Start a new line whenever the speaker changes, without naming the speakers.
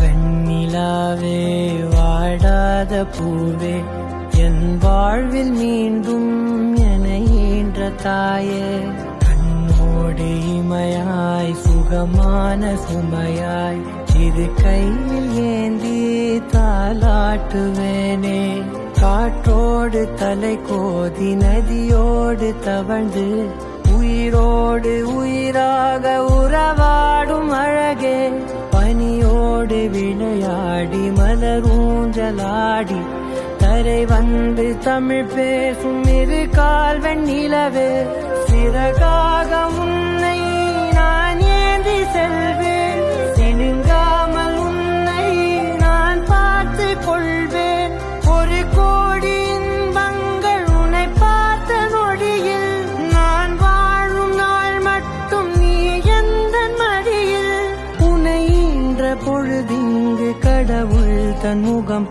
வெண்ணிலாவே வாடாத பூவே என் வாழ்வில் மீண்டும் என ஈன்ற தாயே கண்ணோடு இமையாய் சுகமான சுமையாய் இரு கையில் ஏந்தி தாலாட்டுவேனே காற்றோடு தலை கோதி நதியோடு தவழ்ந்து உயிரோடு உயிராக உறவாடும் அழகே பனியோடு விளையாடி மலரூஞ்சலாடி தரை வந்து தமிழ் பேசும் இரு கால் வெண்ணிலவே சிறகாக உன்னை நான் ஏந்தி செல்வேன் சினுங்காமல் உன்னை நான் பார்த்து கொள்வேன் ஒரு கோடி இன்பங்கள் உன்னை பார்த்த நொடியில் நான் வாழும் நாள் மட்டும் நீ எந்த மடியில் உன்னை ஈன்ற பொழுதிங்கு கடவுள் தன் முகம்